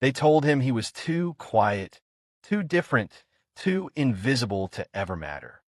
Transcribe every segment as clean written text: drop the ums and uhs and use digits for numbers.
They told him he was too quiet, too different, too invisible to ever matter.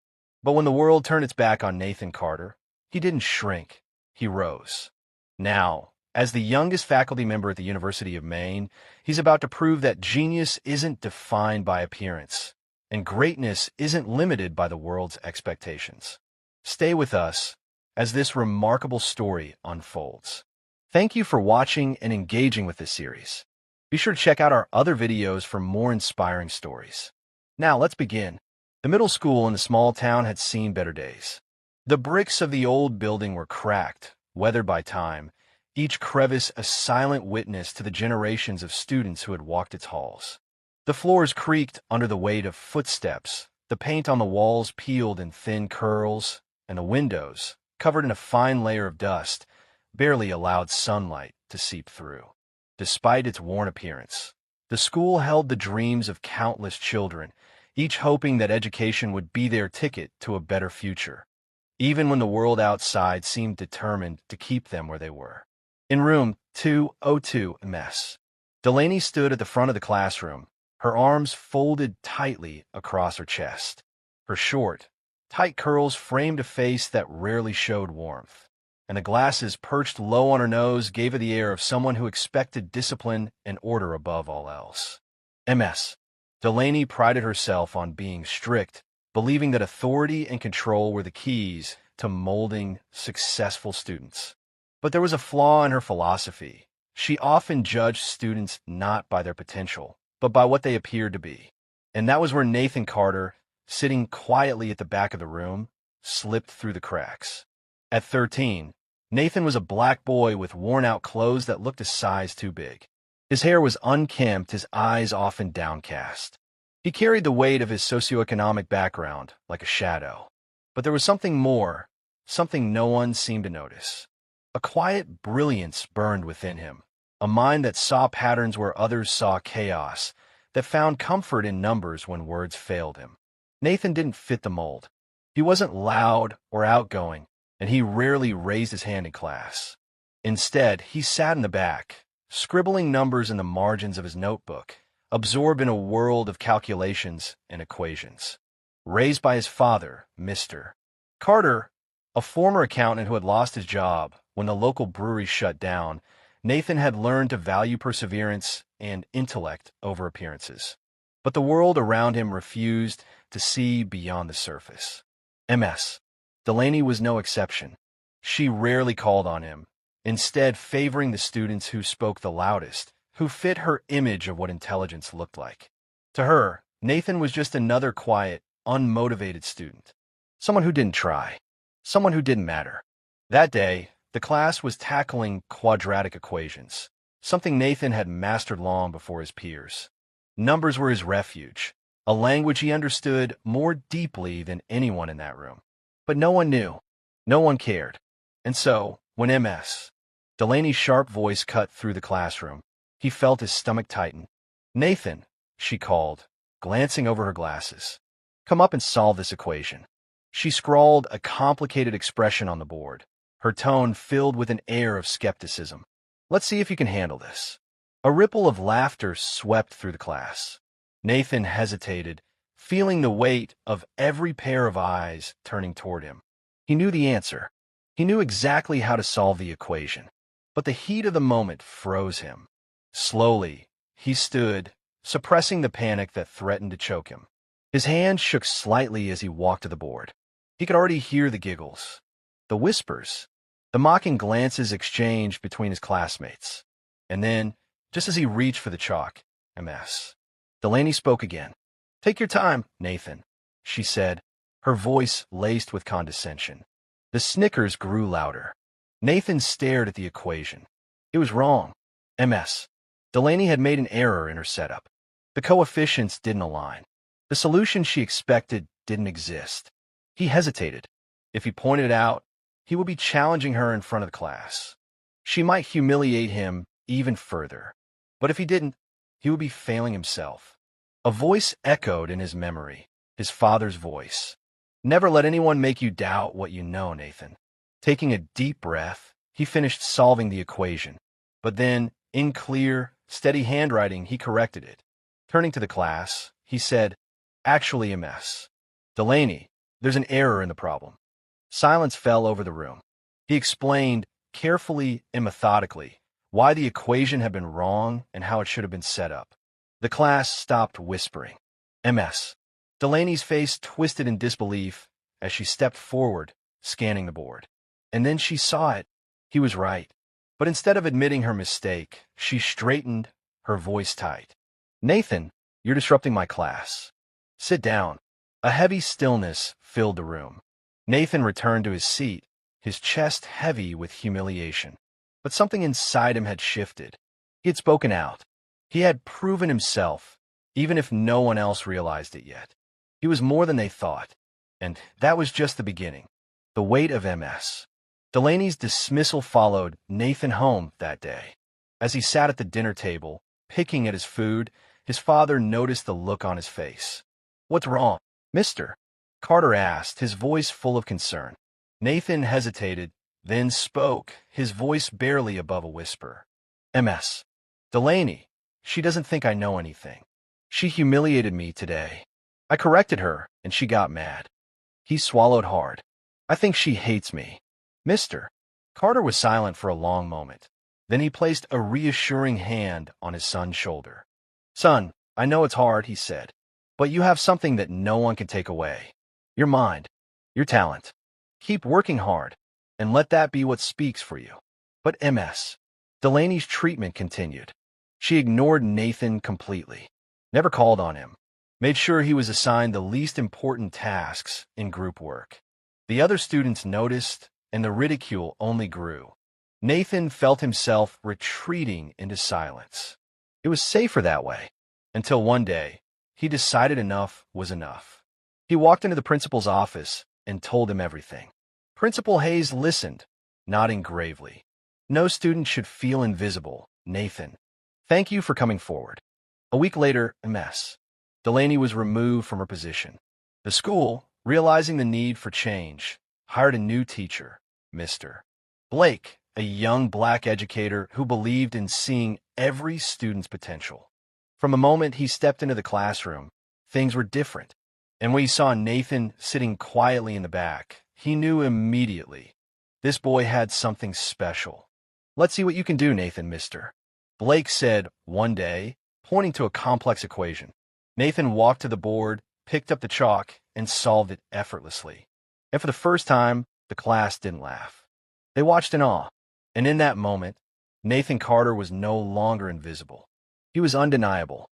But when the world turned its back on Nathan Carter, he didn't shrink. He rose. Now, as the youngest faculty member at the University of Maine, he's about to prove that genius isn't defined by appearance, and greatness isn't limited by the world's expectations. Stay with us as this remarkable story unfolds. Thank you for watching and engaging with this series. Be sure to check out our other videos for more inspiring stories. Now, let's begin. The middle school in the small town had seen better days. The bricks of the old building were cracked, weathered by time, each crevice a silent witness to the generations of students who had walked its halls. The floors creaked under the weight of footsteps, the paint on the walls peeled in thin curls, and the windows, covered in a fine layer of dust, barely allowed sunlight to seep through. Despite its worn appearance, the school held the dreams of countless children, each hoping that education would be their ticket to a better future, even when the world outside seemed determined to keep them where they were. In room 202 MS, Delaney stood at the front of the classroom, her arms folded tightly across her chest. Her short, tight curls framed a face that rarely showed warmth, and the glasses perched low on her nose gave her the air of someone who expected discipline and order above all else. MS. Delaney prided herself on being strict, believing that authority and control were the keys to molding successful students. But there was a flaw in her philosophy. She often judged students not by their potential, but by what they appeared to be. And that was where Nathan Carter, sitting quietly at the back of the room, slipped through the cracks. At 13, Nathan was a black boy with worn-out clothes that looked a size too big. His hair was unkempt, his eyes often downcast. He carried the weight of his socioeconomic background like a shadow. But there was something more, something no one seemed to notice. A quiet brilliance burned within him, a mind that saw patterns where others saw chaos, that found comfort in numbers when words failed him. Nathan didn't fit the mold. He wasn't loud or outgoing, and he rarely raised his hand in class. Instead, he sat in the back, scribbling numbers in the margins of his notebook, absorbed in a world of calculations and equations. Raised by his father, Mr. Carter, a former accountant who had lost his job when the local brewery shut down, Nathan had learned to value perseverance and intellect over appearances. But the world around him refused to see beyond the surface. MS. Delaney was no exception. She rarely called on him, instead favoring the students who spoke the loudest, who fit her image of what intelligence looked like. To her, Nathan was just another quiet, unmotivated student, someone who didn't try, someone who didn't matter. That day, the class was tackling quadratic equations, something Nathan had mastered long before his peers. Numbers were his refuge, a language he understood more deeply than anyone in that room. But no one knew, no one cared. And so, when MS. Delaney's sharp voice cut through the classroom, he felt his stomach tighten. "Nathan," she called, glancing over her glasses. "Come up and solve this equation." She scrawled a complicated expression on the board, her tone filled with an air of skepticism. "Let's see if you can handle this." A ripple of laughter swept through the class. Nathan hesitated, feeling the weight of every pair of eyes turning toward him. He knew the answer. He knew exactly how to solve the equation. But the heat of the moment froze him. Slowly, he stood, suppressing the panic that threatened to choke him. His hand shook slightly as he walked to the board. He could already hear the giggles, the whispers, the mocking glances exchanged between his classmates. And then, just as he reached for the chalk, MS. Delaney spoke again. "Take your time, Nathan," she said, her voice laced with condescension. The snickers grew louder. Nathan stared at the equation. It was wrong. MS. Delaney had made an error in her setup. The coefficients didn't align. The solution she expected didn't exist. He hesitated. If he pointed it out, he would be challenging her in front of the class. She might humiliate him even further. But if he didn't, he would be failing himself. A voice echoed in his memory, his father's voice. "Never let anyone make you doubt what you know, Nathan." Taking a deep breath, he finished solving the equation. But then, in clear, steady handwriting, he corrected it. Turning to the class, he said, "Actually, MS. Delaney, there's an error in the problem." Silence fell over the room. He explained, carefully and methodically, why the equation had been wrong and how it should have been set up. The class stopped whispering. MS. Delaney's face twisted in disbelief as she stepped forward, scanning the board. And then she saw it. He was right. But instead of admitting her mistake, she straightened, her voice tight. "Nathan, you're disrupting my class. Sit down." A heavy stillness filled the room. Nathan returned to his seat, his chest heavy with humiliation. But something inside him had shifted. He had spoken out. He had proven himself, even if no one else realized it yet. He was more than they thought. And that was just the beginning. The weight of MS. Delaney's dismissal followed Nathan home that day. As he sat at the dinner table, picking at his food, his father noticed the look on his face. "What's wrong, mister?" Carter asked, his voice full of concern. Nathan hesitated, then spoke, his voice barely above a whisper. "MS. Delaney, she doesn't think I know anything. She humiliated me today. I corrected her, and she got mad." He swallowed hard. "I think she hates me." "Mister." Carter was silent for a long moment. Then he placed a reassuring hand on his son's shoulder. "Son, I know it's hard," he said, "but you have something that no one can take away. Your mind, your talent. Keep working hard, and let that be what speaks for you." But MS. Delaney's treatment continued. She ignored Nathan completely, never called on him, made sure he was assigned the least important tasks in group work. The other students noticed, and the ridicule only grew. Nathan felt himself retreating into silence. It was safer that way, until one day, he decided enough was enough. He walked into the principal's office and told him everything. Principal Hayes listened, nodding gravely. "No student should feel invisible, Nathan. Thank you for coming forward." A week later, MS. Delaney was removed from her position. The school, realizing the need for change, hired a new teacher, Mr. Blake, a young black educator who believed in seeing every student's potential. From the moment he stepped into the classroom, things were different. And when he saw Nathan sitting quietly in the back, he knew immediately this boy had something special. "Let's see what you can do, Nathan, mister," Blake said one day, pointing to a complex equation. Nathan walked to the board, picked up the chalk, and solved it effortlessly. And for the first time, the class didn't laugh. They watched in awe. And in that moment, Nathan Carter was no longer invisible. He was undeniable.